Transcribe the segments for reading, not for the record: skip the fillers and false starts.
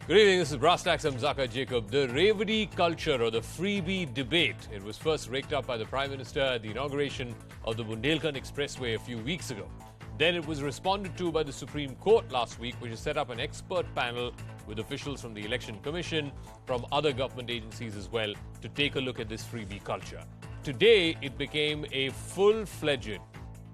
Good evening, this is Brass Tacks. I'm Zaka Jacob. The Revdi culture or the Freebie debate. It was first raked up by the Prime Minister at the inauguration of the Bundelkhand Expressway a few weeks ago. Then it was responded to by the Supreme Court last week, which has set up an expert panel with officials from the Election Commission, from other government agencies as well, to take a look at this freebie culture. Today, it became a full-fledged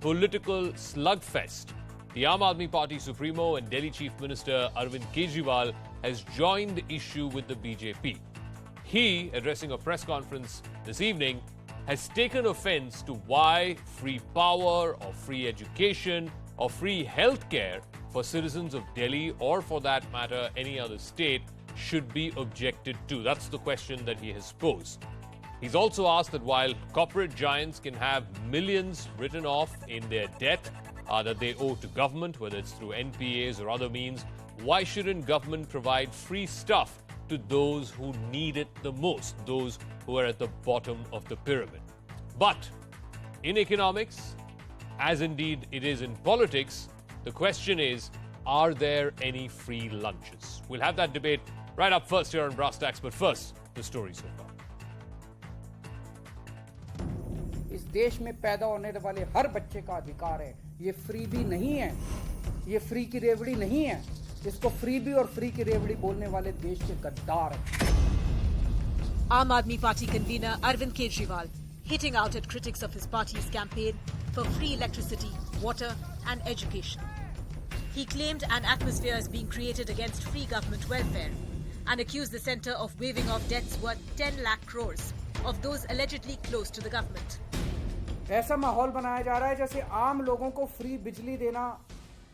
political slugfest. The Aam Aadmi Party Supremo and Delhi Chief Minister Arvind Kejriwal has joined the issue with the BJP. He, addressing a press conference this evening, has taken offense to why free power or free education or free healthcare for citizens of Delhi or, for that matter, any other state should be objected to. That's the question that he has posed. He's also asked that while corporate giants can have millions written off in their debt that they owe to government, whether it's through NPAs or other means, why shouldn't government provide free stuff to those who need it the most, those who are at the bottom of the pyramid? But in economics, as indeed it is in politics, the question is, are there any free lunches? We'll have that debate right up first here on Brass Tacks, but first, the story so far. इस देश में पैदा होने वाले हर बच्चे का अधिकार है। ये फ्रीबी नहीं है, ये फ्री की रेवड़ी नहीं है। इसको फ्रीबी और फ्री की रेवड़ी बोलने वाले देश के गद्दार हैं। Aam Aadmi Party convener Arvind Kejriwal hitting out at critics of his party's campaign for free electricity, water and education. He claimed an atmosphere is being created against free government welfare and accused the centre of waving off debts worth 10 lakh crores of those allegedly close to the government. ऐसा माहौल बनाया जा रहा है जैसे आम लोगों को फ्री बिजली देना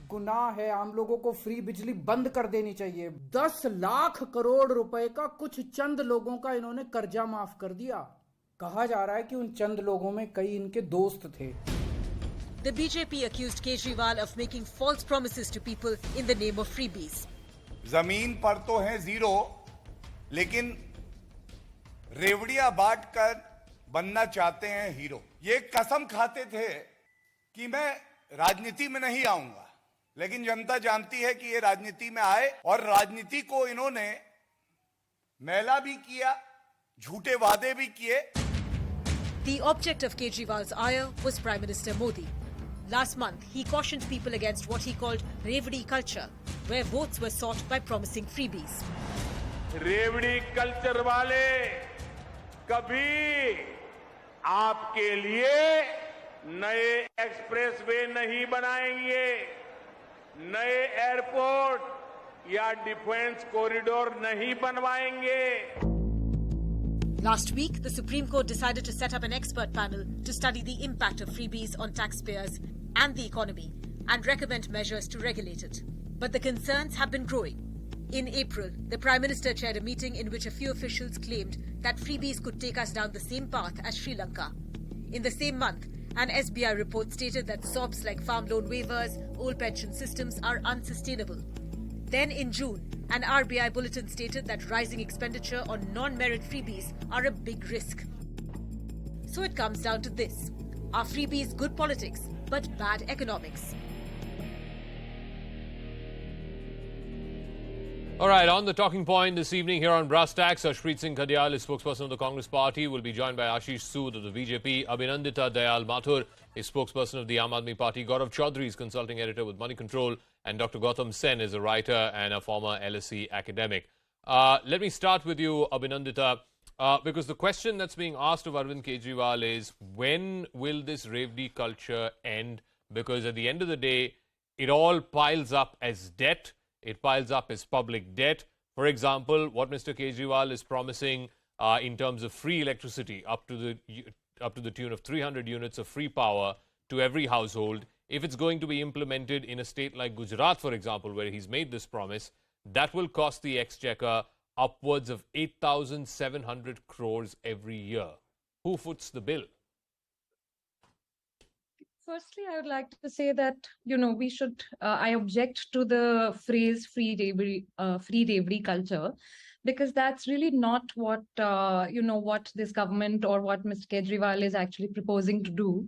गुनाह है, आम लोगों को फ्री बिजली बंद कर देनी चाहिए। 10 लाख करोड़ रुपए का कुछ चंद लोगों का इन्होंने कर्जा माफ कर दिया। कहा जा रहा है कि उन चंद लोगों में कई इनके दोस्त थे। The BJP accused Kejriwal of making false promises to people in the name of freebies. जमीन पर तो है जीरो, लेकिन रेवड़ियां बांट कर बनना चाहते हैं हीरो। ये कसम खाते थे कि मैं राजनीति में नहीं आऊंगा, लेकिन जनता जानती है कि ये राजनीति में आए और राजनीति को इन्होंने मैला भी किया, झूठे वादे भी किए। The object of Kejriwal's ire was Prime Minister Modi. Last month, he cautioned people against what he called Revdi culture, where votes were sought by promising freebies. रेवड़ी कल्चर वाले कभी आपके लिए नए एक्सप्रेसवे नहीं बनाएंगे, नए एयरपोर्ट या डिफेंस कॉरिडोर नहीं बनवाएंगे। Last week, the Supreme Court decided to set up an expert panel to study the impact of freebies on taxpayers and the economy and recommend measures to regulate it. But the concerns have been growing. In April, the Prime Minister chaired a meeting in which a few officials claimed that freebies could take us down the same path as Sri Lanka. In the same month, an SBI report stated that SOPs like farm loan waivers, old pension systems are unsustainable. Then in June, an RBI bulletin stated that rising expenditure on non-merit freebies are a big risk. So it comes down to this. Are freebies good politics but bad economics? All right, on the talking point this evening here on Brass Tacks, Harshpreet Singh Khadial is spokesperson of the Congress Party, will be joined by Ashish Sood of the BJP, Abhinandita Dayal Mathur is spokesperson of the Aam Aadmi Party, Gaurav Chaudhary is consulting editor with Money Control, and Dr. Gautam Sen is a writer and a former LSE academic. Let me start with you, Abhinandita, because the question that's being asked of Arvind Kejriwal is, when will this Revdi culture end? Because at the end of the day, it all piles up as debt. It piles up as public debt. For example, what Mr. Kejriwal is promising in terms of free electricity up to the tune of 300 units of free power to every household. If it's going to be implemented in a state like Gujarat, for example, where he's made this promise, that will cost the exchequer upwards of 8,700 crores every year. Who foots the bill? Firstly, I would like to say that, we should, I object to the phrase free Revdi culture, because that's really not what, what this government or what Mr. Kejriwal is actually proposing to do.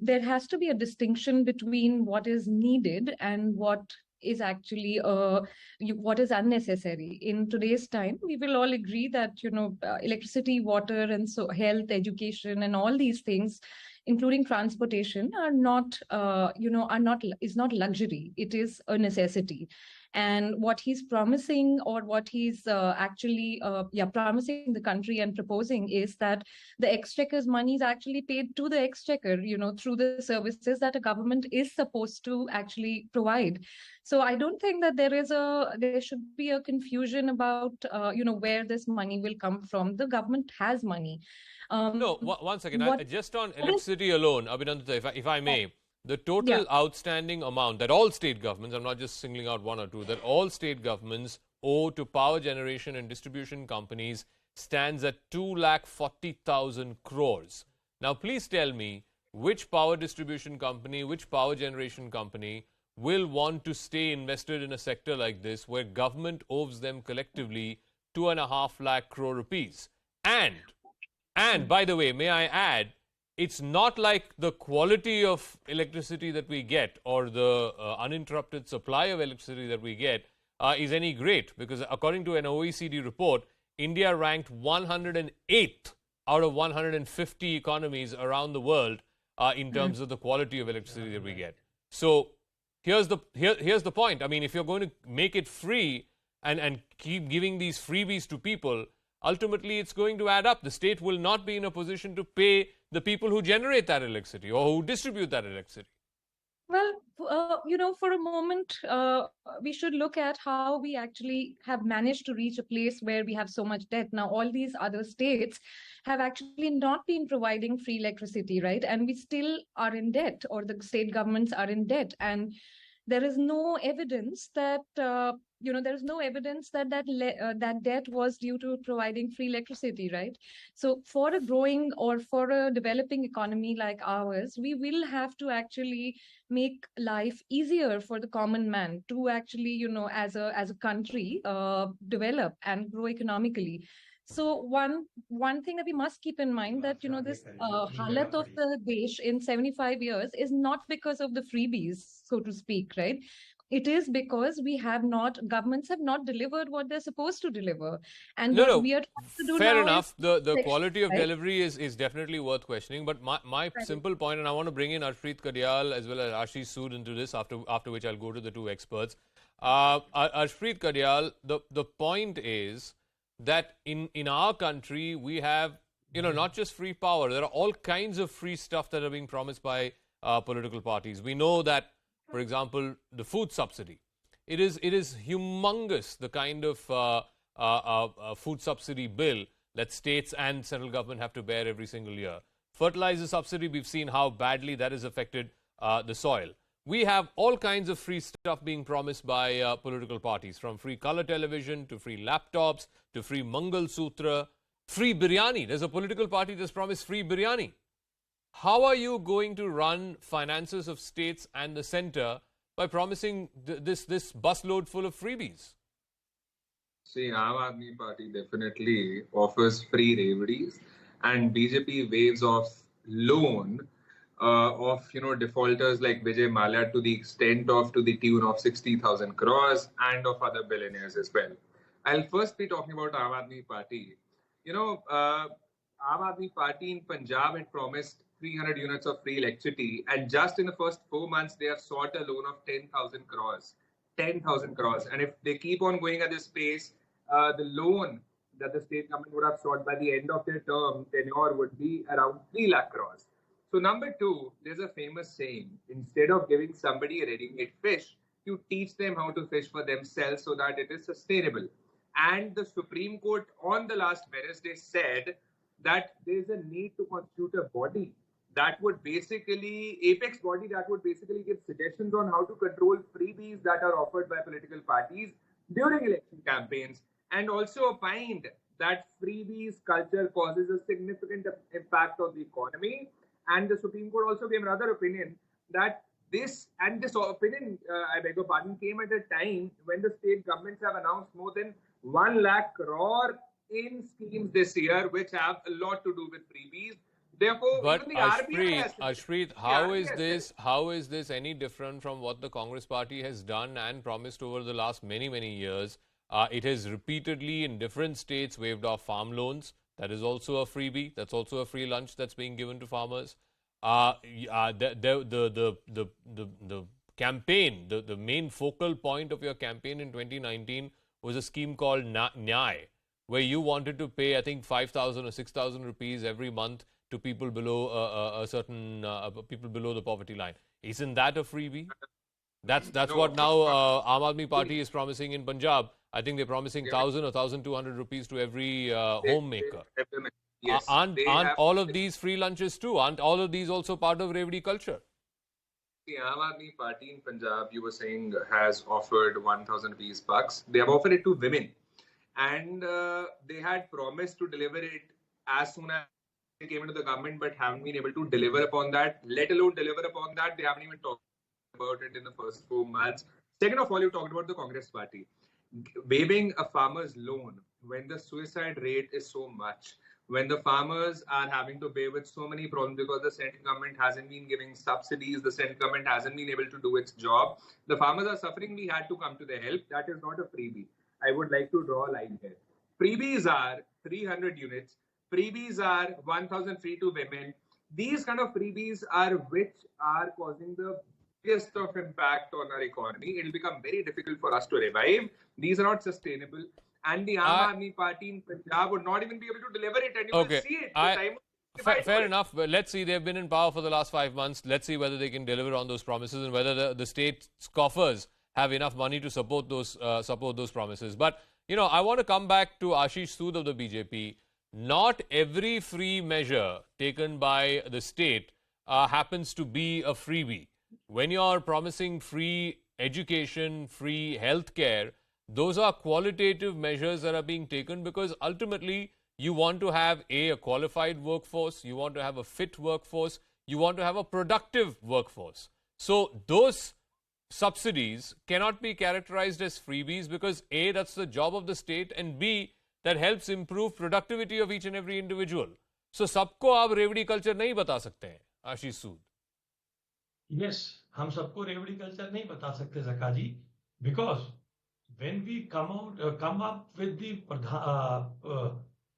There has to be a distinction between what is needed and what is actually what is unnecessary. In today's time, we will all agree that, electricity, water, and so health, education, and all these things, including transportation, are not, is not luxury. It is a necessity. And what he's promising, or what he's promising the country and proposing, is that the exchequer's money is actually paid to the exchequer, through the services that a government is supposed to actually provide. So I don't think that there should be a confusion about, where this money will come from. The government has money. No, one second. What Just on electricity alone, Abhinandan, if I may, the Yeah. total outstanding amount that all state governments, I'm not just singling out one or two, that all state governments owe to power generation and distribution companies stands at 2,40,000 crores. Now, please tell me which power distribution company, which power generation company will want to stay invested in a sector like this where government owes them collectively 2.5 lakh crore rupees. And by the way, may I add, it's not like the quality of electricity that we get or the uninterrupted supply of electricity that we get is any great, because according to an OECD report, India ranked 108th out of 150 economies around the world in terms of the quality of electricity that we get. So here's the point. I mean, if you're going to make it free and keep giving these freebies to people, ultimately it's going to add up. The state will not be in a position to pay the people who generate that electricity or who distribute that electricity. Well, for a moment, we should look at how we actually have managed to reach a place where we have so much debt. Now, all these other states have actually not been providing free electricity, right? And we still are in debt, or the state governments are in debt. And there is no evidence that that debt was due to providing free electricity, right? So for a growing or for a developing economy like ours, we will have to actually make life easier for the common man to actually, as a country, develop and grow economically. So one thing that we must keep in mind, that this halat of the desh in 75 years is not because of the freebies, so to speak, right? It is because governments have not delivered what they're supposed to deliver. And No, what no, we are trying to do fair now enough. is The quality of right? delivery is definitely worth questioning. But my simple point, and I want to bring in Arvind Kejriwal as well as Ashish Sood into this, after which I'll go to the two experts. Arvind Kejriwal, the point is that in our country we have, not just free power. There are all kinds of free stuff that are being promised by political parties. We know that, for example, the food subsidy. It is humongous, the kind of food subsidy bill that states and central government have to bear every single year. Fertilizer subsidy, we've seen how badly that has affected the soil. We have all kinds of free stuff being promised by political parties, from free color television to free laptops to free Mangal Sutra, free biryani. There's a political party that's promised free biryani. How are you going to run finances of states and the center by promising this busload full of freebies? See, Aam Aadmi Party definitely offers free reveries, and BJP waves off loan of defaulters like Vijay Mallya to the tune of 60,000 crores, and of other billionaires as well. I'll first be talking about Aam Aadmi Party. Aam Aadmi Party in Punjab had promised 300 units of free electricity, and just in the first 4 months they have sought a loan of 10,000 crores. 10,000 crores. And if they keep on going at this pace, the loan that the state government would have sought by the end of their term tenure would be around 3 lakh crores. So number two, there's a famous saying: instead of giving somebody a ready-made fish, you teach them how to fish for themselves so that it is sustainable. And the Supreme Court on the last Wednesday said that there's a need to constitute a body that would basically, apex body that would basically give suggestions on how to control freebies that are offered by political parties during election campaigns, and also opined that freebies culture causes a significant impact on the economy. And the Supreme Court also gave another opinion that this opinion, I beg your pardon, came at a time when the state governments have announced more than 1 lakh crore in schemes this year, which have a lot to do with freebies. Therefore, But even the RBI has Ashpreet, how is this any different from what the Congress party has done and promised over the last many years? It has repeatedly in different states waived off farm loans. That is also a freebie. That's also a free lunch that's being given to farmers. The campaign, the main focal point of your campaign in 2019 was a scheme called Nyay, where you wanted to pay, I think, 5,000 or 6,000 rupees every month to people below people below the poverty line. Isn't that a freebie? That's No, what now Aam Aadmi Party is promising in Punjab. I think they're promising 1,000 or 1,200 rupees to every homemaker. Yes, Aren't they have, all of these free lunches too? Aren't all of these also part of Revdi culture? the Aam Aadmi Party in Punjab, you were saying, has offered 1,000 rupees bucks. They have offered it to women. And they had promised to deliver it as soon as they came into the government, but haven't been able to deliver upon that, let alone deliver upon that. They haven't even talked about it in the first 4 months. Second of all, you talked about the Congress party. Waiving a farmer's loan when the suicide rate is so much, when the farmers are having to bear with so many problems because the central government hasn't been giving subsidies, the central government hasn't been able to do its job. The farmers are suffering. We had to come to their help. That is not a freebie. I would like to draw a line here. Freebies are 300 units. Freebies are 1,000 free to women. These kind of freebies are which are causing the biggest of impact on our economy. It will become very difficult for us to revive. These are not sustainable. And the Aam Aadmi Party in Punjab would not even be able to deliver it. And you will see it. Fair enough. But let's see. They've been in power for the last 5 months. Let's see whether they can deliver on those promises and whether the state's coffers have enough money to support those promises. But, you know, I want to come back to Ashish Sood of the BJP. Not every free measure taken by the state happens to be a freebie. When you're promising free education, free healthcare, those are qualitative measures that are being taken because ultimately you want to have a qualified workforce, you want to have a fit workforce, you want to have a productive workforce. So those subsidies cannot be characterized as freebies because A, that's the job of the state, and B, that helps improve productivity of each and every individual. So सबको आप रेवड़ी culture नहीं बता सकते हैं, आशीष सूद. Yes, हम सबको रेवड़ी कल्चर नहीं बता सकते जका जी, because when we come up with the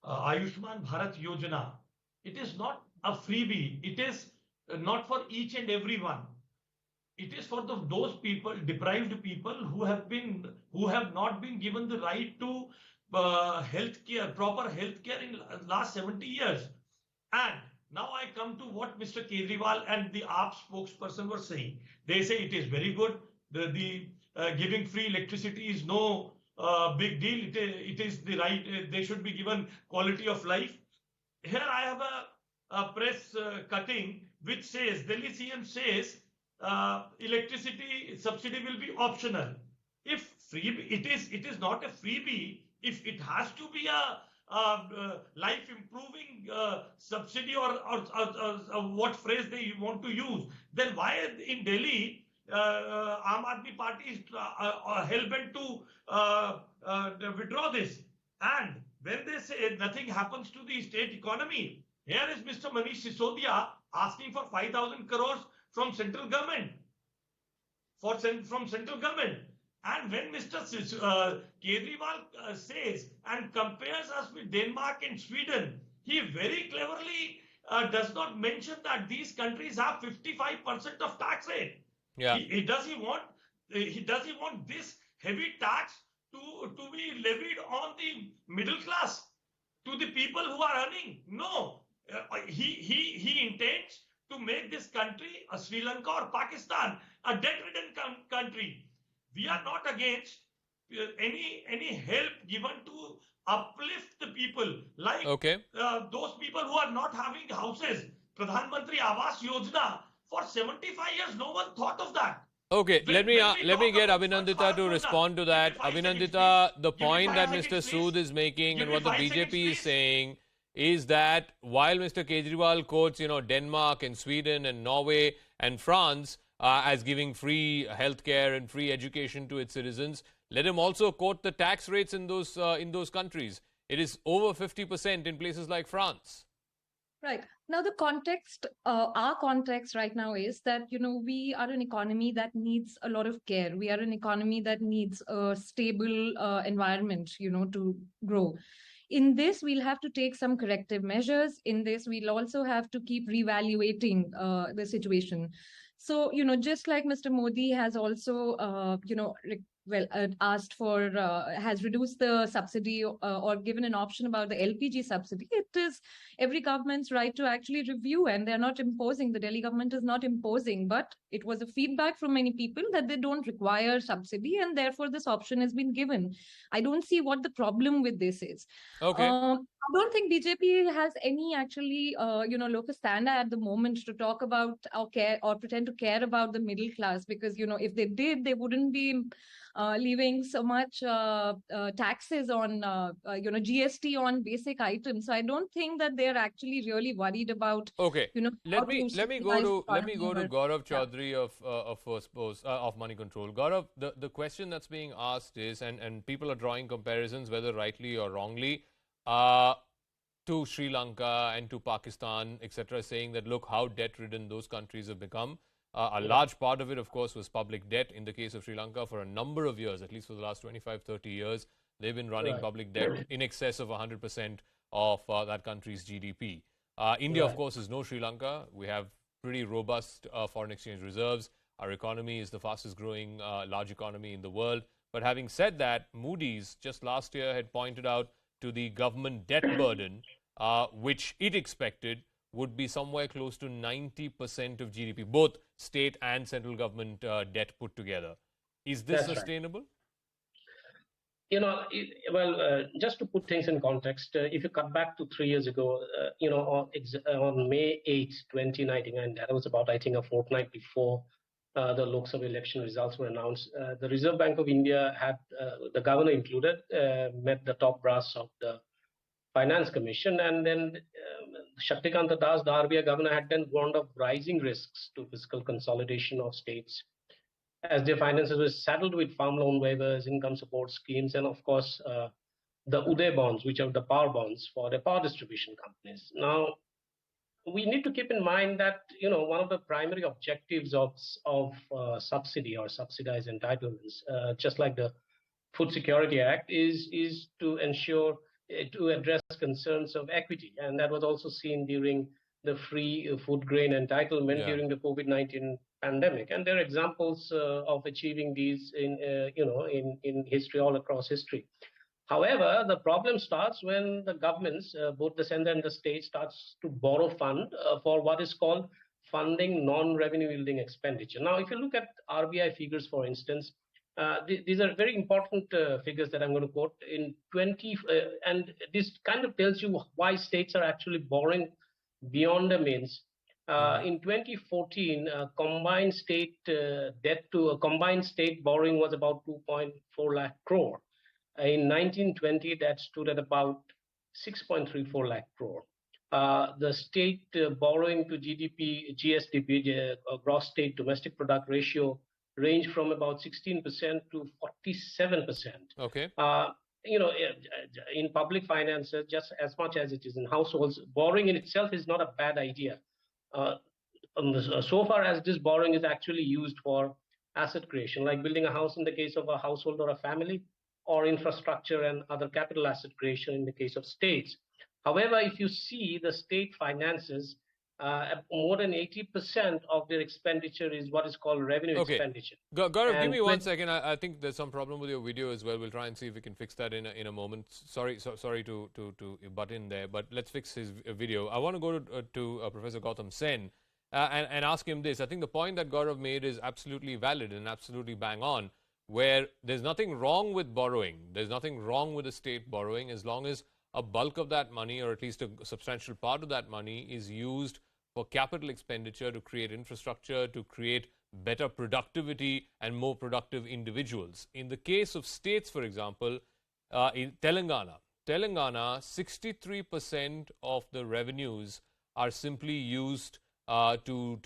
Ayushman Bharat Yojana, it is not a freebie. It is not for each and everyone. It is for those people, deprived people, who have not been given the right to proper healthcare in last 70 years. And now I come to what Mr. Kejriwal and the AAP spokesperson were saying. They say it is very good. The giving free electricity is no big deal. It is the right. They should be given quality of life. Here I have a press cutting which says, Delhi CM says, electricity subsidy will be optional. If free, it is not a freebie. If it has to be a life improving subsidy or what phrase they want to use, then why in Delhi Aam Aadmi Party is hell-bent to withdraw this? And when they say nothing happens to the state economy, here is Mr. Manish Sisodia asking for 5,000 crores from central government. From central government. And when Mr. Kejriwal says and compares us with Denmark and Sweden, he very cleverly does not mention that these countries have 55% of tax rate. Yeah. Does he want this heavy tax to be levied on the middle class, to the people who are earning? No. He intends to make this country, a Sri Lanka or Pakistan, a debt-ridden country. We are not against any help given to uplift the people, like those people who are not having houses. Pradhan Mantri Awas Yojana, for 75 years, no one thought of that. Okay, let me get Abhinandita to respond to that. Abhinandita, the point that Mr. Sood is making and what the BJP is saying is that while Mr. Kejriwal quotes, Denmark and Sweden and Norway and France as giving free healthcare and free education to its citizens, let him also quote the tax rates in those countries. It is over 50% in places like France. Right. Now, the context, our context right now is that, we are an economy that needs a lot of care. We are an economy that needs a stable environment, to grow. In this, we'll have to take some corrective measures. In this, we'll also have to keep reevaluating the situation. So, just like Mr. Modi has also, asked for, has reduced the subsidy or given an option about the LPG subsidy, it is every government's right to actually review, and they're not imposing. The Delhi government is not imposing, but it was a feedback from many people that they don't require subsidy, and therefore this option has been given. I don't see what the problem with this is. Okay. I don't think BJP has any actually, locus standi at the moment to talk about or care or pretend to care about the middle class, because, if they did, they wouldn't be leaving so much taxes on, GST on basic items. So I don't think that they're actually really worried about, Okay. how to Let me go to economy or- Gaurav Chaudhary of First Post of Money Control. Gaurav, the question that's being asked is, and people are drawing comparisons, whether rightly or wrongly, to Sri Lanka and to Pakistan, etc., saying that look how debt-ridden those countries have become. A large part of it, of course, was public debt. In the case of Sri Lanka, for a number of years, at least for the last 25, 30 years, they've been running public debt in excess of 100% of that country's GDP. India, of course, is no Sri Lanka. We have pretty robust foreign exchange reserves. Our economy is the fastest growing large economy in the world. But having said that, Moody's just last year had pointed out to the government debt burden, which it expected would be somewhere close to 90% of GDP, both state and central government debt put together. Is this sustainable? Just to put things in context, if you cut back to 3 years ago, on May 8, 2019, and that was about, I think, a fortnight before the Lok Sabha election results were announced, the Reserve Bank of India had, the governor included, met the top brass of the Finance Commission, and then Shaktikanta Das, the RBI governor, had then warned of rising risks to fiscal consolidation of states as their finances were saddled with farm loan waivers, income support schemes, and of course, the Uday bonds, which are the power bonds for the power distribution companies. Now, we need to keep in mind that one of the primary objectives of subsidy or subsidized entitlements, just like the Food Security Act, is to ensure to address concerns of equity, and that was also seen during the free food grain entitlement during the COVID-19 pandemic. And there are examples of achieving these in history, all across history. However, the problem starts when the governments, both the center and the state, starts to borrow fund for what is called funding non-revenue yielding expenditure. Now, if you look at RBI figures, for instance, these are very important figures that I'm going to quote. And this kind of tells you why states are actually borrowing beyond the means. In 2014, combined state debt to combined state borrowing was about 2.4 lakh crore. In 1920, that stood at about 6.34 lakh crore. The state borrowing to GDP, GSDP, gross state domestic product ratio, range from about 16% to 47%. Okay. In public finances, just as much as it is in households, borrowing in itself is not a bad idea. So far as this borrowing is actually used for asset creation, like building a house in the case of a household or a family, or infrastructure and other capital asset creation in the case of states. However, if you see the state finances, more than 80% of their expenditure is what is called revenue expenditure. Gaurav, give me 1 second. I think there's some problem with your video as well. We'll try and see if we can fix that in a moment. Sorry to butt in there, but let's fix his video. I want to go to Professor Gautam Sen and ask him this. I think the point that Gaurav made is absolutely valid and absolutely bang on, where there's nothing wrong with borrowing. There's nothing wrong with the state borrowing as long as a bulk of that money, or at least a substantial part of that money, is used for capital expenditure to create infrastructure, to create better productivity and more productive individuals. In the case of states, for example, in Telangana, 63% of the revenues are simply used for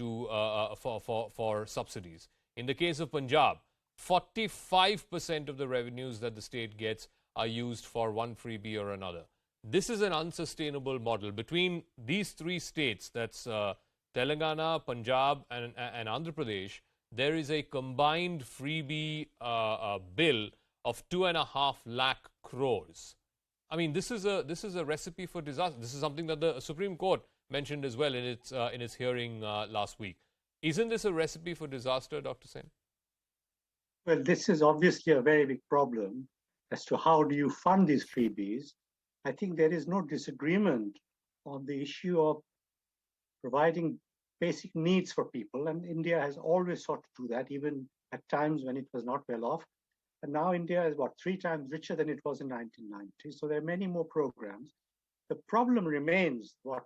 subsidies. In the case of Punjab, 45% of the revenues that the state gets are used for one freebie or another. this is an unsustainable model. Between these three states, that's Telangana, Punjab, and Andhra Pradesh, there is a combined freebie bill of 2.5 lakh crores. I mean, this is a recipe for disaster. This is something that the Supreme Court mentioned as well in its hearing last week. Isn't this a recipe for disaster, Dr. Sen? Well, this is obviously a very big problem as to how do you fund these freebies. I think there is no disagreement on the issue of providing basic needs for people, and India has always sought to do that, even at times when it was not well off. And now India is, 3 times richer than it was in 1990. So there are many more programs. The problem remains what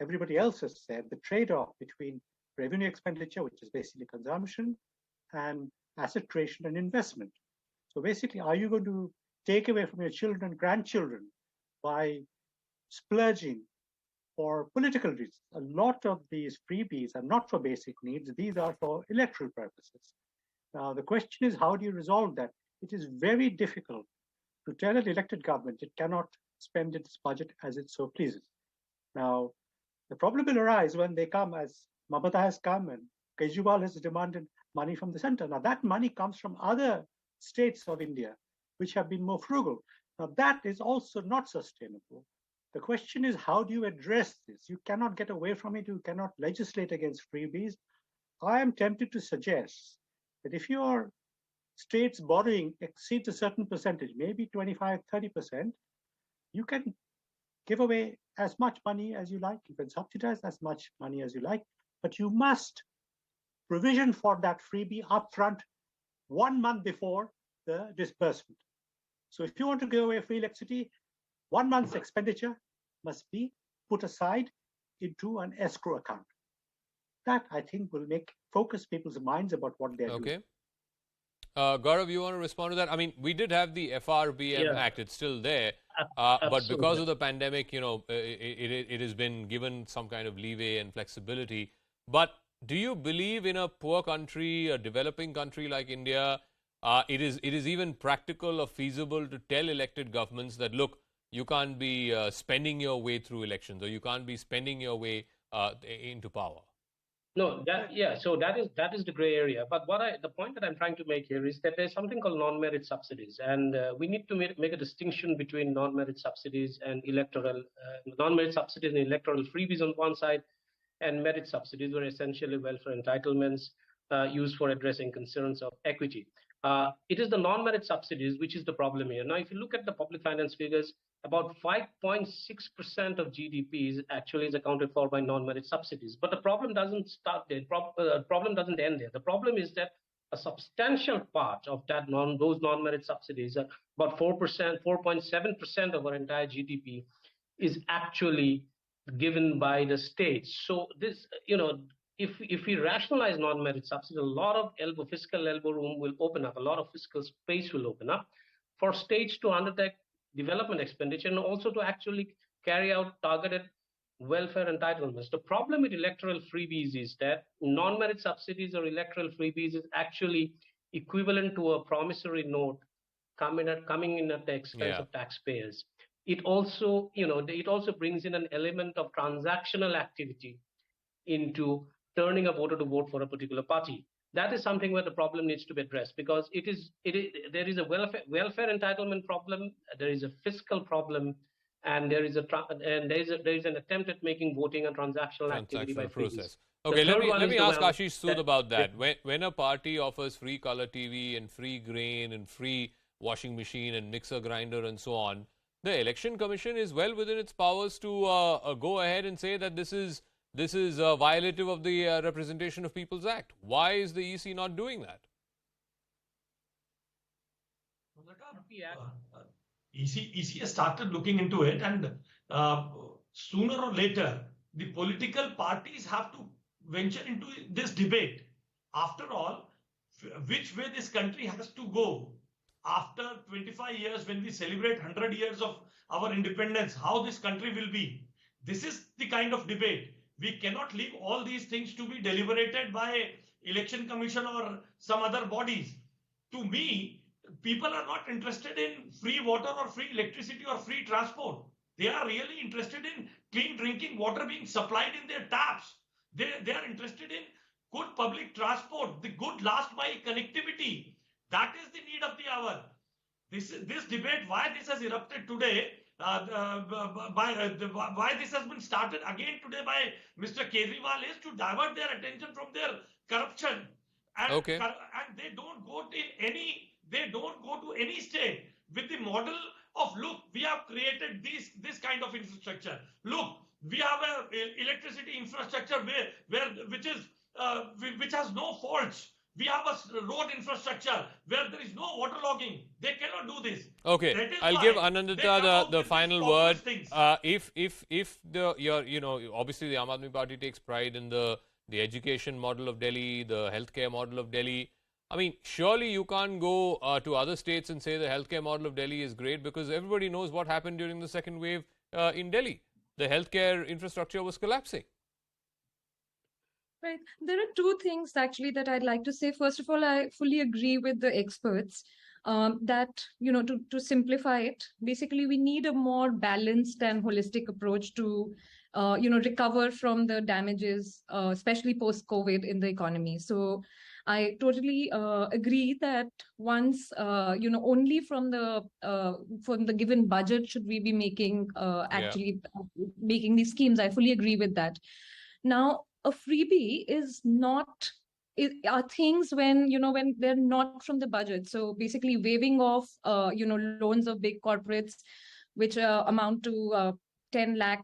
everybody else has said, the trade-off between revenue expenditure, which is basically consumption, and asset creation and investment. So basically, are you going to take away from your children and grandchildren by splurging for political reasons? A lot of these freebies are not for basic needs. These are for electoral purposes. Now, the question is, how do you resolve that? It is very difficult to tell an elected government it cannot spend its budget as it so pleases. Now, the problem will arise when they come, as Mamata has come and Kejriwal has demanded money from the center. Now, that money comes from other states of India, which have been more frugal. Now, that is also not sustainable. The question is, how do you address this? You cannot get away from it. You cannot legislate against freebies. I am tempted to suggest that if your state's borrowing exceeds a certain percentage, maybe 25, 30%, you can give away as much money as you like. You can subsidize as much money as you like, but you must provision for that freebie upfront 1 month before the disbursement. So if you want to give away free electricity, 1 month's expenditure must be put aside into an escrow account. That, I think, will focus people's minds about what they're doing. Okay. Gaurav, you want to respond to that? I mean, we did have the FRBM Act. It's still there. But because of the pandemic, it has been given some kind of leeway and flexibility. But do you believe in a poor country, a developing country like India, it is even practical or feasible to tell elected governments that, look, you can't be spending your way through elections, or you can't be spending your way into power? No, so that is the gray area. But the point that I'm trying to make here is that there's something called non-merit subsidies, and we need to make a distinction between non-merit subsidies and electoral non-merit subsidies and electoral freebies on one side, and merit subsidies were essentially welfare entitlements used for addressing concerns of equity. It is the non-merit subsidies which is the problem here. Now, if you look at the public finance figures, about 5.6% of GDP is actually accounted for by non-merit subsidies. But the problem doesn't start there. The problem doesn't end there. The problem is that a substantial part of those non-merit subsidies, about 4.7% of our entire GDP, is actually given by the states. So this, if we rationalize non-merit subsidies, a lot of fiscal elbow room will open up, a lot of fiscal space will open up for states to undertake development expenditure and also to actually carry out targeted welfare entitlements. The problem with electoral freebies is that non-merit subsidies or electoral freebies is actually equivalent to a promissory note coming in at the expense of taxpayers. It also, brings in an element of transactional activity into turning a voter to vote for a particular party. That is something where the problem needs to be addressed, because there is a welfare entitlement problem, there is a fiscal problem, and there is an attempt at making voting a transactional activity by process. Okay, let me ask Ashish Sood about that. When a party offers free color TV and free grain and free washing machine and mixer grinder and so on, the Election Commission is well within its powers to go ahead and say that this is violative of the Representation of People's Act. Why is the EC not doing that? EC has started looking into it, and sooner or later, the political parties have to venture into this debate. After all, which way this country has to go after 25 years, when we celebrate 100 years of our independence, how this country will be. This is the kind of debate. We cannot leave all these things to be deliberated by Election Commission or some other bodies. To me, people are not interested in free water or free electricity or free transport. They are really interested in clean drinking water being supplied in their taps. They are interested in good public transport, the good last mile connectivity. That is the need of the hour. This debate, why this has erupted today, why this has been started again today by Mr. Kejriwal is to divert their attention from their corruption. And they don't go to any state with the model of, look, we have created this kind of infrastructure. Look, we have a electricity infrastructure which has no faults. We have a road infrastructure where there is no waterlogging. They cannot do this. Okay, I'll give Anandita the final word. If obviously the Aam Aadmi Party takes pride in the education model of Delhi, the healthcare model of Delhi. I mean, surely you can't go to other states and say the healthcare model of Delhi is great, because everybody knows what happened during the second wave in Delhi. The healthcare infrastructure was collapsing. Right. There are two things actually that I'd like to say. First of all, I fully agree with the experts that, to simplify it, basically we need a more balanced and holistic approach to, recover from the damages, especially post-COVID in the economy. So I totally agree that once, only from the given budget should we be making making these schemes. I fully agree with that. Now, a freebie are things when they're not from the budget. So basically waiving off, loans of big corporates, which amount to 10 lakh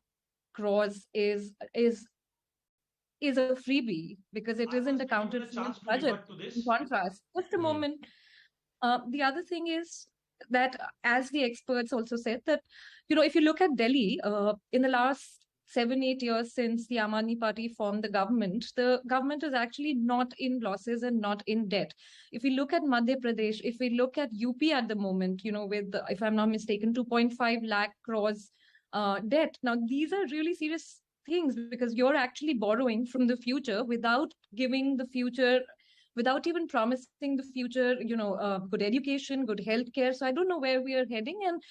crores is a freebie because it isn't accounted for in budget. In contrast, just a moment. The other thing is that, as the experts also said, that, if you look at Delhi, in the last 7-8 years since the Aam Aadmi Party formed the government is actually not in losses and not in debt. If we look at Madhya Pradesh, if we look at UP at the moment, with, if I'm not mistaken, 2.5 lakh crores debt. Now, these are really serious things because you're actually borrowing from the future without giving the future, without even promising the future, good education, good healthcare. So I don't know where we are heading. And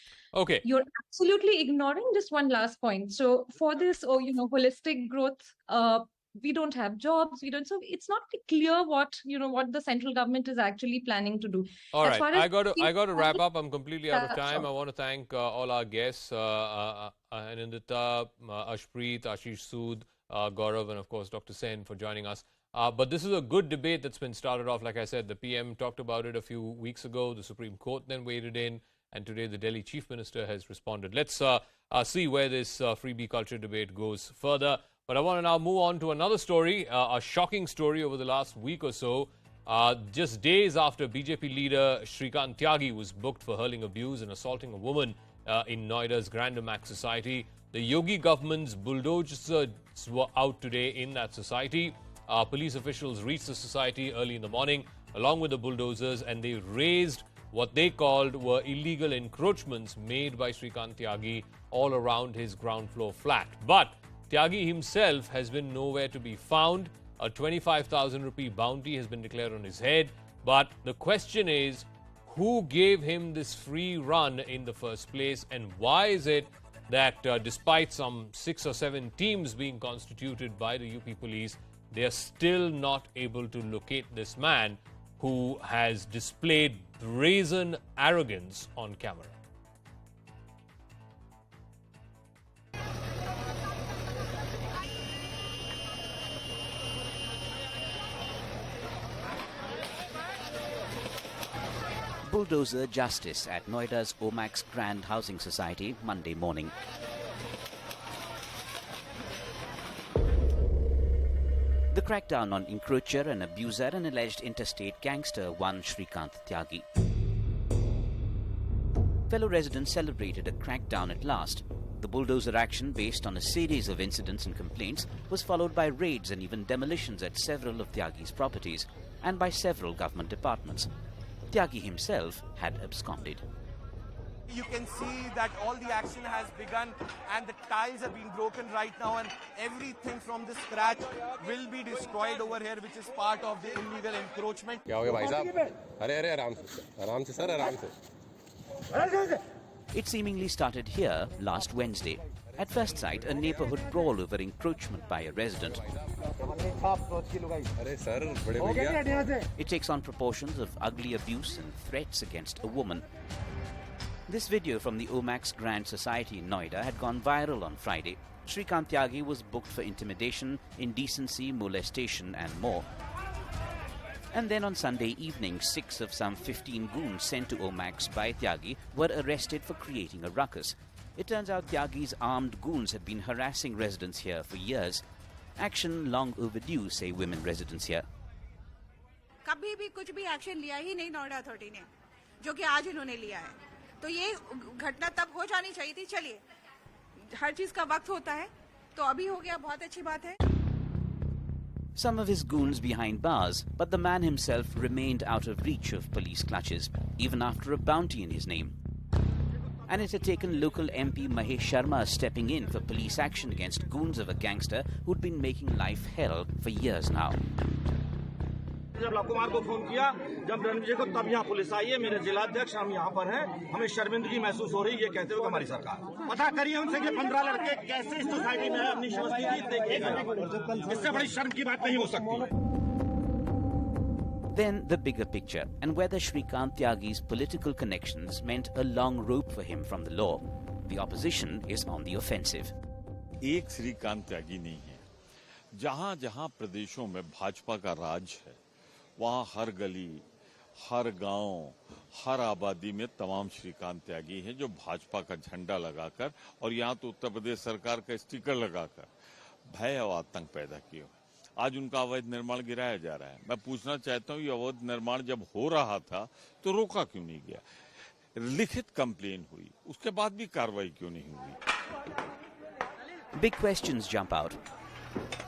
you're absolutely ignoring just one last point. So for this, holistic growth, we don't have jobs. So it's not clear what the central government is actually planning to do. All right, I got to wrap up. I'm completely out of time. Sure. I want to thank all our guests, Anandita, Ashpreet, Ashish Sood, Gaurav, and of course Dr. Sen for joining us. But this is a good debate that's been started off. Like I said, the PM talked about it a few weeks ago. The Supreme Court then waded in, and today the Delhi Chief Minister has responded. Let's see where this freebie culture debate goes further. But I want to now move on to another story, a shocking story over the last week or so. Just days after BJP leader Shrikant Tyagi was booked for hurling abuse and assaulting a woman in Noida's Grand Max society, the Yogi government's bulldozers were out today in that society. Police officials reached the society early in the morning along with the bulldozers, and they razed what they called were illegal encroachments made by Shrikant Tyagi all around his ground floor flat. But Tyagi himself has been nowhere to be found. A 25,000 rupee bounty has been declared on his head. But the question is, who gave him this free run in the first place, and why is it that despite some 6 or 7 teams being constituted by the UP police, they are still not able to locate this man who has displayed brazen arrogance on camera? Bulldozer justice at Noida's Omax Grand Housing Society Monday morning. The crackdown on encroacher and abuser and alleged interstate gangster one Shrikant Tyagi. Fellow residents celebrated a crackdown at last. The bulldozer action, based on a series of incidents and complaints, was followed by raids and even demolitions at several of Tyagi's properties and by several government departments. Tyagi himself had absconded. You can see that all the action has begun and the tiles have been broken right now, and everything from the scratch will be destroyed over here, which is part of the illegal encroachment. क्या हो गया भाई साहब? अरे अरे आराम से sir, आराम से. It seemingly started here last Wednesday. At first sight, a neighborhood brawl over encroachment by a resident. It takes on proportions of ugly abuse and threats against a woman. This video from the Omax Grand Society in Noida had gone viral on Friday. Shrikant Tyagi was booked for intimidation, indecency, molestation and more. And then on Sunday evening, 6 of some 15 goons sent to Omax by Tyagi were arrested for creating a ruckus. It turns out Tyagi's armed goons had been harassing residents here for years. Action long overdue, say women residents here. कभी भी कुछ भी action लिया ही नहीं Noida authority ने, जो कि आज इन्होंने लिया है. तो ये घटना तब हो जानी चाहिए थी. चलिए, हर चीज का वक्त होता है, तो अभी हो गया, बहुत अच्छी बात है. Some of his goons behind bars, but the man himself remained out of reach of police clutches, even after a bounty in his name. And it had taken local MP Mahesh Sharma stepping in for police action against goons of a gangster who'd been making life hell for years now. जब love Kumar को phone किया, जब रणविजय को, तब यहाँ police आई है. मेरे जिलाध्यक्ष हम यहाँ पर हैं. हमें शर्मिंदगी महसूस हो रही है ये कहते हुए हमारी सरकार. पता करिए उनसे कि 15 लड़के कैसे इस सोसाइटी में अपनी शवस्थिति देखिएगा. इससे बड़ी शर्म की बात नहीं हो सकती. Then the bigger picture, and whether Shrikant Tyagi's political connections meant a long rope for him from the law. The opposition is on the offensive. एक श्रीकांत त्यागी नहीं है. जहां जहां प्रदेशों में भाजपा का राज है, वहां हर गली, हर गांव, हर आबादी में तमाम श्रीकांत त्यागी हैं जो भाजपा का झंडा लगाकर और यहाँ तो उत्तर प्रदेश सरकार का स्टिकर लगाकर भय और आतंक पैदा किए. आज उनका अवैध निर्माण गिराया जा रहा है. मैं पूछना चाहता हूँ, ये अवैध निर्माण जब हो रहा था तो रोका क्यों नहीं गया? लिखित कंप्लेन हुई, उसके बाद भी कार्रवाई क्यों नहीं हुई? Big questions jump out.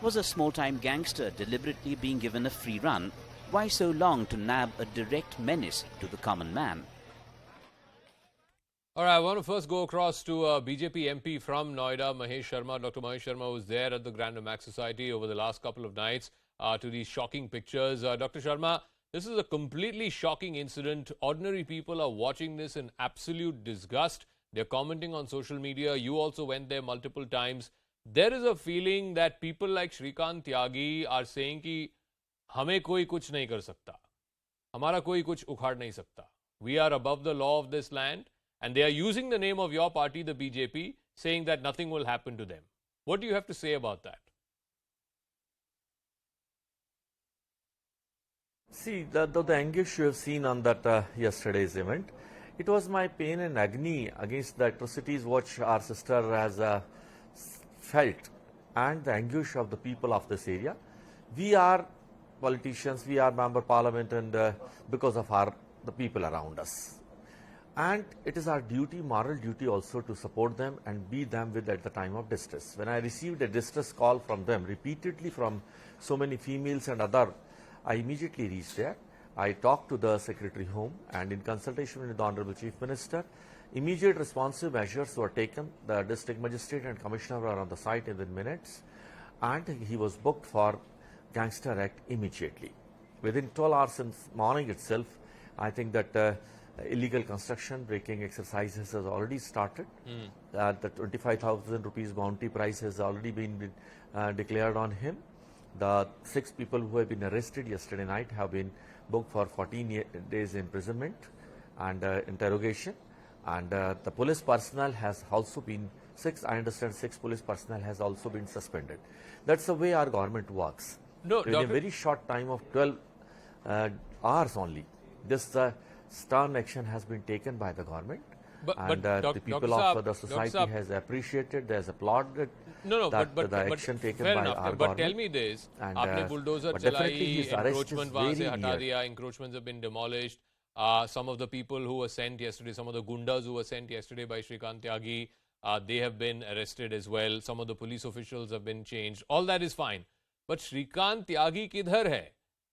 Was a small-time gangster deliberately being given a free run? Why so long to nab a direct menace to the common man? All right, I want to first go across to BJP MP from Noida, Mahesh Sharma. Dr. Mahesh Sharma was there at the Grand Omax Society over the last couple of nights to these shocking pictures. Dr. Sharma, this is a completely shocking incident. Ordinary people are watching this in absolute disgust. They're commenting on social media. You also went there multiple times. There is a feeling that people like Shrikant Tyagi are saying कि हमें कोई कुछ नहीं कर सकता, हमारा कोई कुछ उखाड़ नहीं सकता. We are above the law of this land. And they are using the name of your party, the BJP, saying that nothing will happen to them. What do you have to say about that? See, the anguish you have seen on that yesterday's event, it was my pain and agony against the atrocities which our sister has felt, and the anguish of the people of this area. We are politicians, we are member parliament, and because of the people around us. And it is our duty, moral duty also, to support them and be them with at the time of distress. When I received a distress call from them repeatedly from so many females and other, I immediately reached there. I talked to the Secretary Home, and in consultation with the Honorable Chief Minister, immediate responsive measures were taken. The district magistrate and commissioner were on the site within minutes, and he was booked for Gangster Act immediately. Within 12 hours since morning itself, I think that illegal construction breaking exercises has already started. The 25,000 rupees bounty price has already been declared on him. The 6 people who have been arrested yesterday night have been booked for 14 days imprisonment and interrogation. And the police personnel has also been, I understand 6 police personnel has also been suspended. That's the way our government works. No, in a very short time of 12 hours only, this stern action has been taken by the government, and the people of the society has appreciated, has applauded the action taken by our government. But tell me this, आपने bulldozer चलाई, encroachment वहाँ से हटा दिया, encroachments have been demolished. Some of the people who were sent yesterday, some of the gundas who were sent yesterday by Shrikant Tyagi, they have been arrested as well. Some of the police officials have been changed. All that is fine. But Shrikant Tyagi किधर है?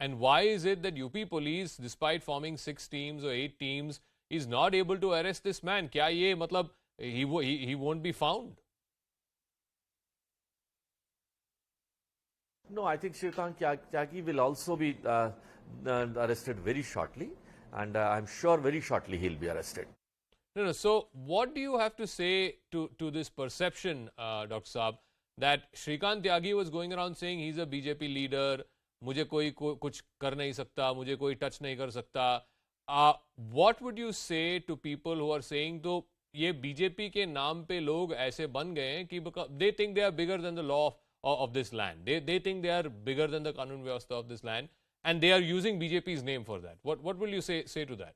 And why is it that UP police, despite forming 6 teams or 8 teams, he's not able to arrest this man. Kya ye matlab he won't be found? No, I think Shrikant Tyagi will also be arrested very shortly, and I'm sure very shortly he'll be arrested. No. So, what do you have to say to this perception, Dr. Saab, that Shrikant Tyagi was going around saying he's a BJP leader, मुझे कोई कुछ कर नहीं सकता, मुझे कोई touch नहीं कर सकता. What would you say to people who are saying तो ये बीजेपी के नाम पे लोग ऐसे बन गए हैं कि they think they are bigger than the law of this land. They think they are bigger than the Kanun Vyavastha of this land, and they are using BJP's name for that. What will you say to that?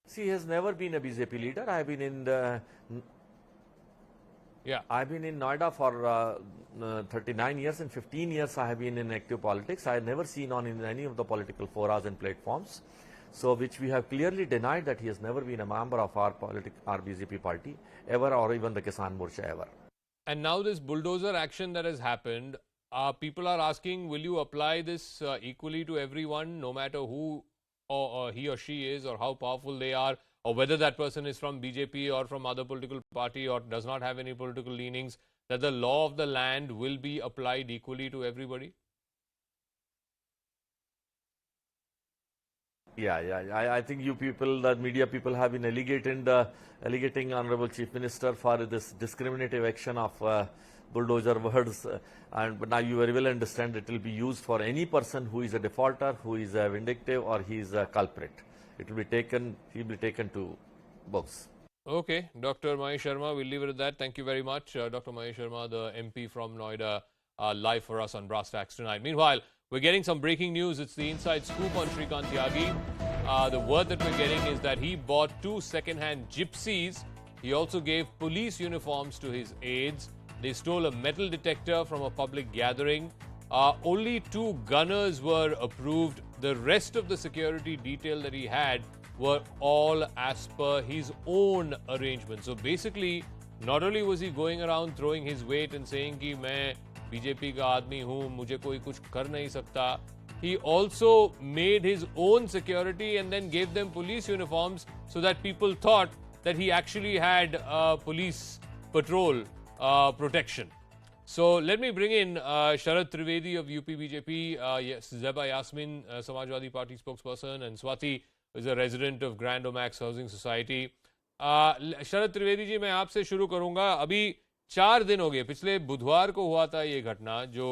See, he has never been a BJP leader. I've been in Noida for 39 years, and 15 years I have been in active politics. I have never seen on in any of the political forums and platforms. So, which we have clearly denied that he has never been a member of our BJP party ever, or even the Kisan Morcha ever. And now this bulldozer action that has happened, people are asking, will you apply this equally to everyone, no matter who or he or she is, or how powerful they are, or whether that person is from BJP or from other political party or does not have any political leanings, that the law of the land will be applied equally to everybody? Yeah. I think you people, the media people, have been allegating Honorable Chief Minister for this discriminative action of bulldozer words, but now you very well understand it will be used for any person who is a defaulter, who is a vindictive, or he is a culprit. It will be taken, he will be taken to books. Okay, Dr. Mahesh Sharma, we'll leave it at that. Thank you very much. Dr. Mahesh Sharma, the MP from Noida, live for us on Brass Tacks tonight. Meanwhile, we're getting some breaking news. It's the inside scoop on Shrikant Tyagi. The word that we're getting is that he bought 2 second-hand gypsies. He also gave police uniforms to his aides. They stole a metal detector from a public gathering. Only 2 gunners were approved. The rest of the security detail that he had were all as per his own arrangement. So basically, not only was he going around throwing his weight and saying कि मैं BJP का आदमी हूँ, मुझे कोई कुछ कर नहीं सकता, he also made his own security and then gave them police uniforms so that people thought that he actually had police patrol protection. So let me bring in Sharad Trivedi of UP BJP, Zeba Yasmin, Samajwadi Party spokesperson, and Swati is a resident of Grand Omax Housing Society. शरद त्रिवेदी जी, मैं आपसे शुरू करूंगा. अभी 4 दिन हो गए, पिछले बुधवार को हुआ था ये घटना, जो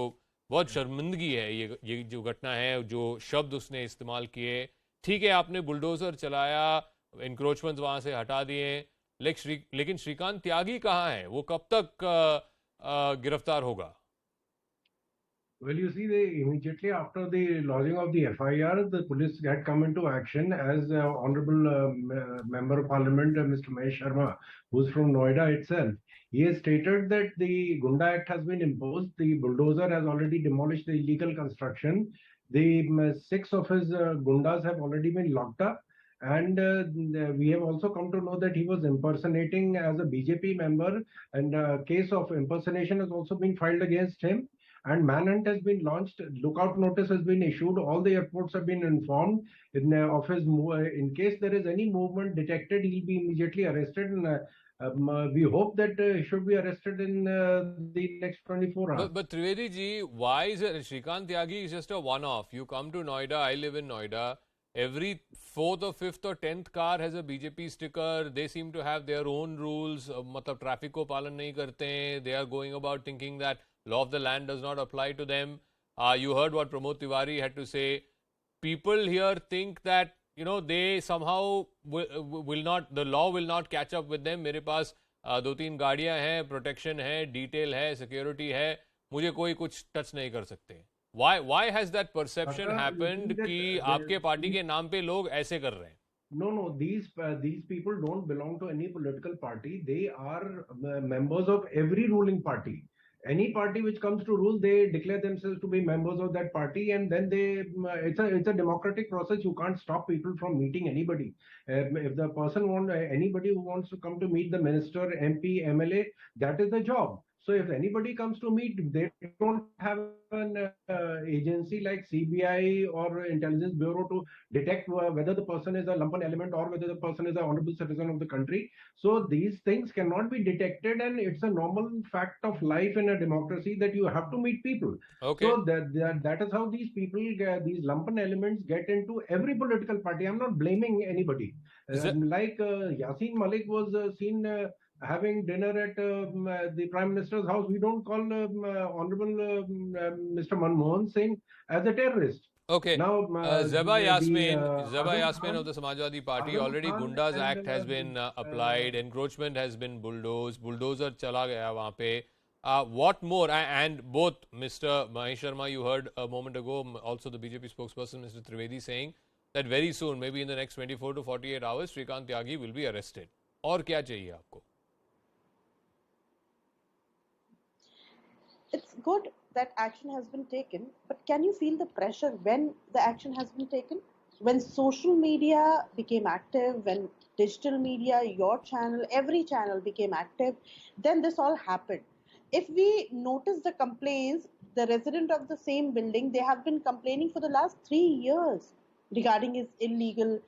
बहुत शर्मिंदगी है. ये जो घटना है, जो शब्द उसने इस्तेमाल किए, ठीक है आपने बुलडोजर चलाया, इंक्रोचमेंट वहां से हटा दिए, लेकिन श्रीकांत त्यागी कहाँ है? वो कब तक गिरफ्तार होगा? Well, you see, immediately after the lodging of the FIR, the police had come into action as Honorable Member of Parliament, Mr. Mahesh Sharma, who's from Noida itself. He has stated that the Gunda Act has been imposed. The bulldozer has already demolished the illegal construction. The 6 of his Gundas have already been locked up. And we have also come to know that he was impersonating as a BJP member, and a case of impersonation has also been filed against him. And manhunt has been launched. Lookout notice has been issued. All the airports have been informed of his in case there is any movement detected, he'll be immediately arrested. And we hope that he should be arrested in the next 24 hours. But Trivedi ji, why is it Shrikant Tyagi is just a one-off? You come to Noida, I live in Noida. Every 4th or 5th or 10th car has a BJP sticker. They seem to have their own rules. मतलब traffic को पालन नहीं करते हैं. They are going about thinking that law of the land does not apply to them. You heard what Pramod Tiwari had to say. People here think that, you know, they somehow will not, the law will not catch up with them. मेरे पास 2-3 गाड़ियां हैं, protection है, detail है, security है, मुझे कोई कुछ touch नहीं कर सकते. Why has that perception happened कि आपके पार्टी के नाम पे लोग ऐसे कर रहे हैं? No, these people don't belong to any political party. They are members of every ruling party. Any party which comes to rule, they declare themselves to be members of that party, and then it's a democratic process. You can't stop people from meeting anybody. If the person anybody who wants to come to meet the minister, MP, MLA, that is the job. So if anybody comes to meet, they don't have an agency like CBI or Intelligence Bureau to detect whether the person is a lumpen element or whether the person is an honorable citizen of the country. So these things cannot be detected, and it's a normal fact of life in a democracy that you have to meet people. Okay. So that is how these people, these lumpen elements get into every political party. I'm not blaming anybody. Like Yasin Malik was seen having dinner at the Prime Minister's house. We don't call Honorable Mr. Manmohan Singh as a terrorist. Okay. Now, Zeba Yasmin Khan of the Samajwadi Party, Azam already Khan Gundas and, Act has been applied, encroachment has been bulldozed, bulldozer chala gaya wahan pe. What more? And both Mr. Mahesh Sharma, you heard a moment ago, also the BJP spokesperson, Mr. Trivedi, saying that very soon, maybe in the next 24 to 48 hours, Shrikant Tyagi will be arrested. और क्या चाहिए आपको? It's good that action has been taken, but can you feel the pressure when the action has been taken? When social media became active, when digital media, your channel, every channel became active, then this all happened. If we notice the complaints, the resident of the same building, they have been complaining for the last 3 years regarding his illegal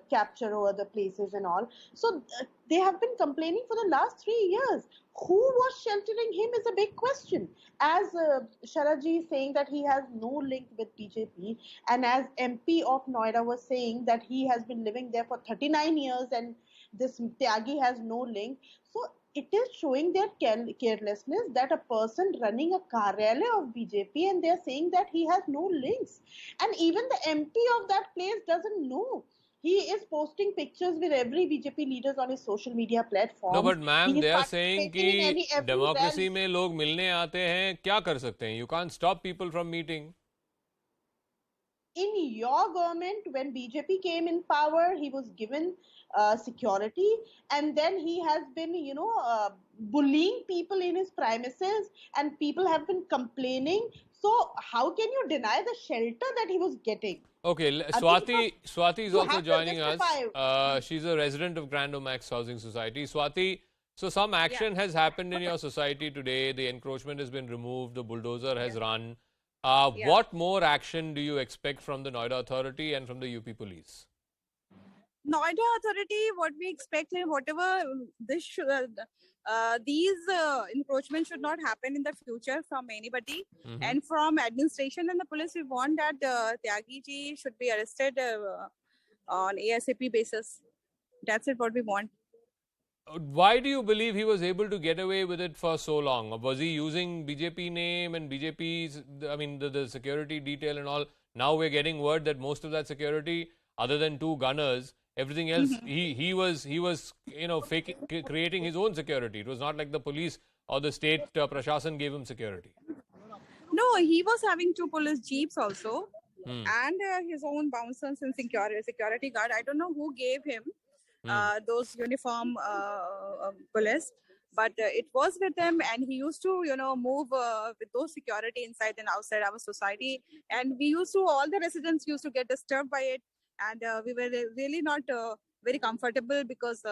capture over the places and all. So they have been complaining for the last 3 years. Who was sheltering him is a big question. As Sharaji is saying that he has no link with BJP, and as MP of Noida was saying that he has been living there for 39 years and this Tyagi has no link. So it is showing their carelessness that a person running a karyalaya of BJP and they are saying that he has no links. And even the MP of that place doesn't know. He is posting pictures with every BJP leaders on his social media platform. No, but ma'am, they are saying कि democracy में लोग मिलने आते हैं, क्या कर सकते हैं? You can't stop people from meeting. In your government, when BJP came in power, he was given security, and then he has been, bullying people in his premises, and people have been complaining. So how can you deny the shelter that he was getting? Okay, Swati is also joining us. She's a resident of Grand Omax Housing Society. Swati, so some action has happened in your society today. The encroachment has been removed. The bulldozer has run. What more action do you expect from the Noida Authority and from the UP Police? Noida Authority, what we expect is whatever these encroachments should not happen in the future from anybody. And from administration and the police, we want that Tyagi ji should be arrested on ASAP basis. That's it, what we want. Why do you believe he was able to get away with it for so long? Was he using BJP name and BJP's, the security detail and all? Now we're getting word that most of that security, other than 2 gunners, everything else, he was creating his own security. It was not like the police or the state prashasan gave him security. No, he was having 2 police jeeps also, and his own bouncers and security guard. I don't know who gave him those uniform police, but it was with him, and he used to move with those security inside and outside our society, and all the residents used to get disturbed by it, and we were really not very comfortable because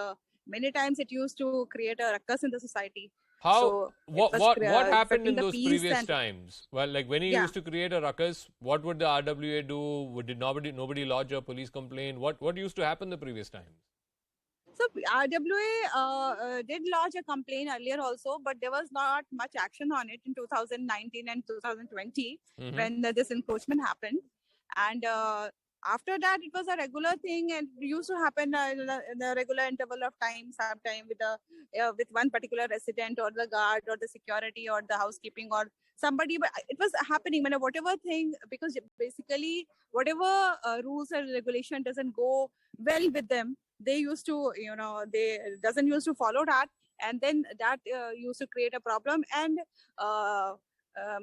many times it used to create a ruckus in the society. What happened in those previous times? Well, like when he used to create a ruckus, what would the RWA do? Did nobody lodge a police complaint? What used to happen the previous times? So RWA did lodge a complaint earlier also, but there was not much action on it in 2019 and 2020 when this encroachment happened. And after that, it was a regular thing, and it used to happen in a regular interval of time, sometime with one particular resident or the guard or the security or the housekeeping or somebody. But it was happening when whatever thing, because basically whatever rules and regulation doesn't go well with them, they used to, they doesn't used to follow that, and then that used to create a problem. And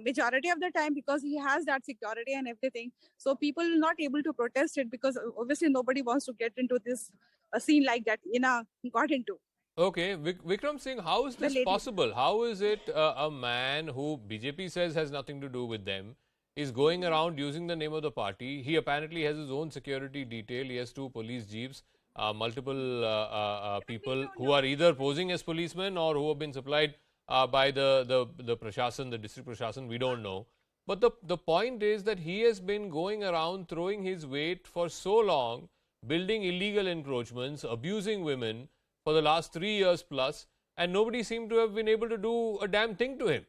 majority of the time, because he has that security and everything, so people are not able to protest it, because obviously nobody wants to get into this scene like that got into. Okay, Vikram Singh, how is this possible? How is it a man who BJP says has nothing to do with them is going around using the name of the party? He apparently has his own security detail. He has 2 police jeeps, multiple people who are either posing as policemen or who have been supplied by the Prashasan, the district Prashasan, we don't know. But the point is that he has been going around throwing his weight for so long, building illegal encroachments, abusing women for the last 3 years plus, and nobody seemed to have been able to do a damn thing to him.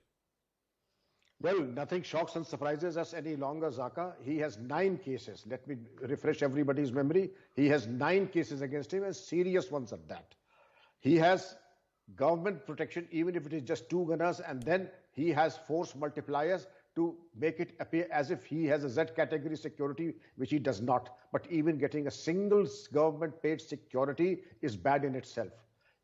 Well, nothing shocks and surprises us any longer, Zaka. He has 9 cases. Let me refresh everybody's memory. He has 9 cases against him, and serious ones at that. He has government protection, even if it is just 2 gunners, and then he has force multipliers to make it appear as if he has a Z category security, which he does not. But even getting a single government paid security is bad in itself.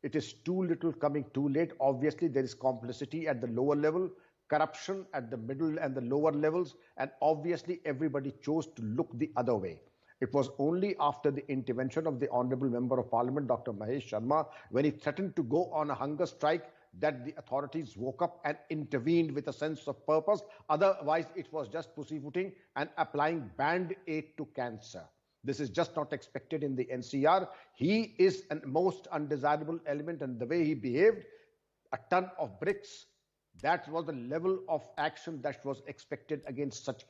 It is too little coming too late. Obviously, there is complicity at the lower level, corruption at the middle and the lower levels, and obviously everybody chose to look the other way. It was only after the intervention of the Honourable Member of Parliament, Dr. Mahesh Sharma, when he threatened to go on a hunger strike, that the authorities woke up and intervened with a sense of purpose. Otherwise, it was just pussyfooting and applying band-aid to cancer. This is just not expected in the NCR. He is a most undesirable element, and the way he behaved, a ton of bricks, that was the level of action that was expected against such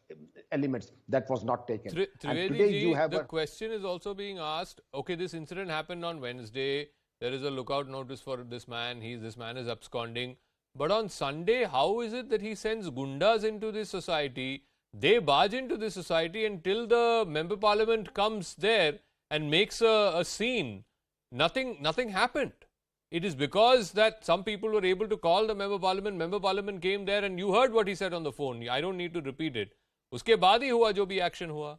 elements. That was not taken. Trivedi, the question is also being asked, okay, this incident happened on Wednesday. There is a lookout notice for this man. This man is absconding. But on Sunday, how is it that he sends gundas into this society? They barge into this society until the member parliament comes there and makes a scene. Nothing happened. It is because that some people were able to call the member parliament came there, and you heard what he said on the phone. I don't need to repeat it. Uske baad hi hua jo bhi action hua.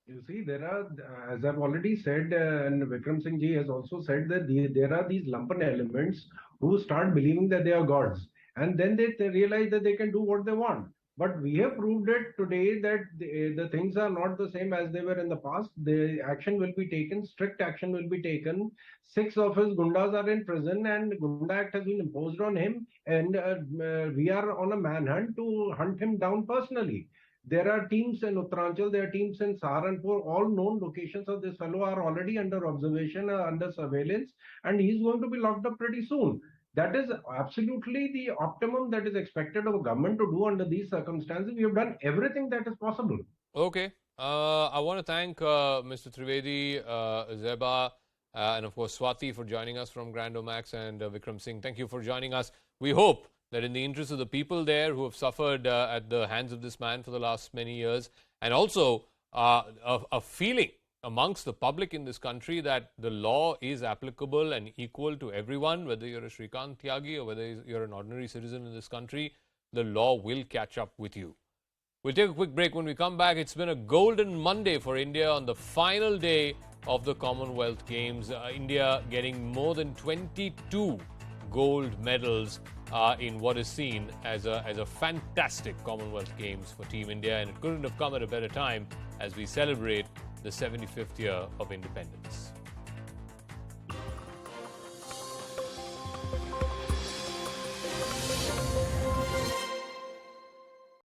You see, there are, as I've already said, and Vikram Singh ji has also said, that there are these lumpen elements who start believing that they are gods, and then they realize that they can do what they want. But we have proved it today that the things are not the same as they were in the past. The action will be taken, strict action will be taken. 6 of his gundas are in prison, and Gunda Act has been imposed on him, and we are on a manhunt to hunt him down personally. There are teams in Uttaranchal, there are teams in Saharanpur, all known locations of this fellow are already under observation, under surveillance, and he's going to be locked up pretty soon. That is absolutely the optimum that is expected of a government to do under these circumstances. We have done everything that is possible. Okay. I want to thank Mr. Trivedi, Zeba, and of course Swati for joining us from Grand Omax, and Vikram Singh. Thank you for joining us. We hope that in the interest of the people there who have suffered at the hands of this man for the last many years, and also a feeling amongst the public in this country that the law is applicable and equal to everyone, whether you're a Shrikant Tyagi or whether you're an ordinary citizen in this country, the law will catch up with you. We'll take a quick break. When we come back, it's been a golden Monday for India on the final day of the Commonwealth Games. India getting more than 22 gold medals in what is seen as a fantastic Commonwealth Games for Team India, and it couldn't have come at a better time as we celebrate the 75th year of independence.